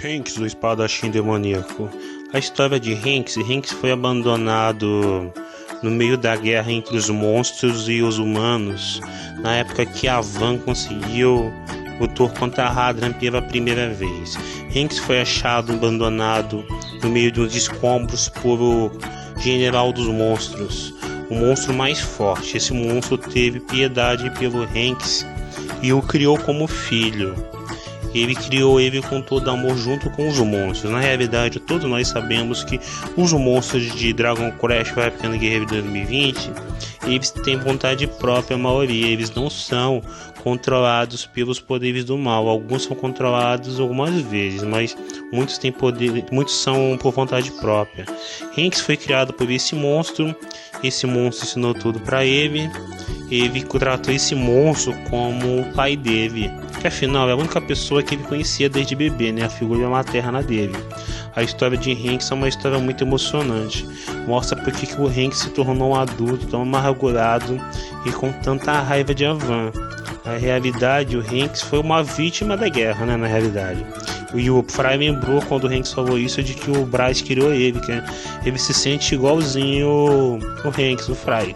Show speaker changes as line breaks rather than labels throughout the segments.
Hanks, o espadachim demoníaco. A história de Hanks foi abandonado no meio da guerra entre os monstros e os humanos, na época que Avan conseguiu lutar contra Hadran pela primeira vez. Hanks foi achado abandonado no meio dos escombros por o general dos monstros, o monstro mais forte. Esse monstro teve piedade pelo Hanks e o criou como filho. Ele criou ele com todo amor junto com os monstros. Na realidade, todos nós sabemos que os monstros de Dragon Quest vai ficando Guerreiro 2020, eles têm vontade própria, a maioria. Eles não são controlados pelos poderes do mal. Alguns são controlados algumas vezes, mas muitos têm poder, muitos são por vontade própria. Hanks foi criado por esse monstro. Esse monstro ensinou tudo para ele. Ele tratou esse monstro como o pai dele, que afinal é a única pessoa que ele conhecia desde bebê, né? A figura materna dele. A história de Hanks é uma história muito emocionante. Mostra porque que o Hanks se tornou um adulto tão amargurado e com tanta raiva de Avan. Na realidade, o Hanks foi uma vítima da guerra, né? Na realidade. E o Fry lembrou quando o Hanks falou isso de que o Bryce criou ele, que ele se sente igualzinho o Hanks, o Fry.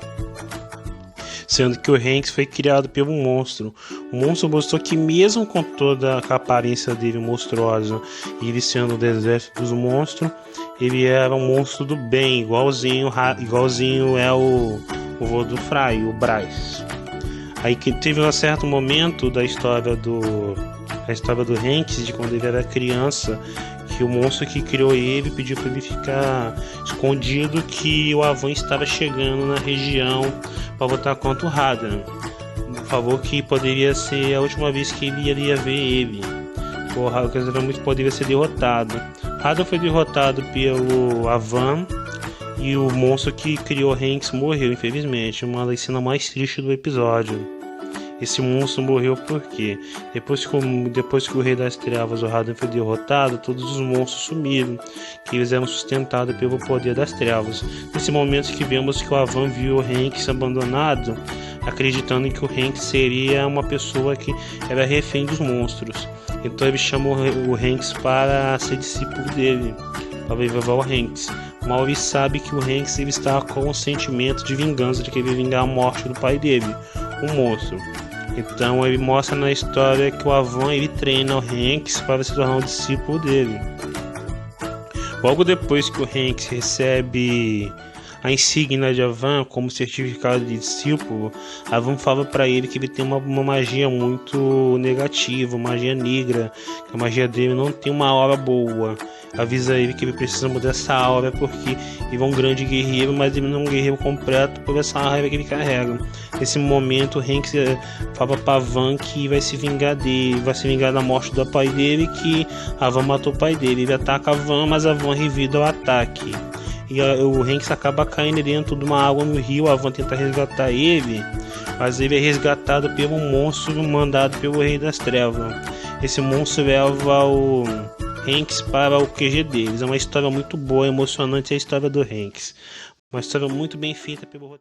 Sendo que o Hanks foi criado pelo monstro. O monstro mostrou que mesmo com toda a aparência dele monstruosa e ele sendo do exército dos monstros, ele era um monstro do bem, igualzinho é o vô do Fry, o Bryce. Aí que teve um certo momento da história do Hanks, de quando ele era criança, que o monstro que criou ele pediu para ele ficar escondido, que o Avan estava chegando na região para lutar contra o Hadran. Por favor, que poderia ser a última vez que ele iria ver ele. O Hadran poderia ser derrotado. Hadran foi derrotado pelo Avan e o monstro que criou Hanks morreu, infelizmente. Uma das cenas mais tristes do episódio. Esse monstro morreu porque depois que o Rei das Trevas, o Hadran, foi derrotado, todos os monstros sumiram, que eles eram sustentados pelo poder das trevas. Nesse momento que vemos que o Avan viu o Hanks abandonado, acreditando que o Hanks seria uma pessoa que era refém dos monstros. Então ele chamou o Hanks para ser discípulo dele, para levar o Hanks. Mal ele sabe que o Hanks ele está com um sentimento de vingança, de querer vingar a morte do pai dele, o monstro. Então ele mostra na história que o Avan ele treina o Hanks para se tornar um discípulo dele. Logo depois que o Hanks recebe a insígnia de Avan como certificado de discípulo, Avan fala para ele que ele tem uma magia muito negativa, magia negra, que a magia dele não tem uma aura boa. Avisa ele que ele precisa mudar essa aura porque ele é um grande guerreiro, mas ele não é um guerreiro completo por essa raiva que ele carrega. Nesse momento, o Hanks fala para Avan que vai se vingar da morte do pai dele, que Avan matou o pai dele. Ele ataca Avan, mas Avan revida o ataque. E o Hanks acaba caindo dentro de uma água no rio. Avan tenta resgatar ele, mas ele é resgatado pelo monstro mandado pelo Rei das Trevas. Esse monstro leva o Hanks para o QG deles. É uma história muito boa, emocionante, é a história do Hanks. Uma história muito bem feita pelo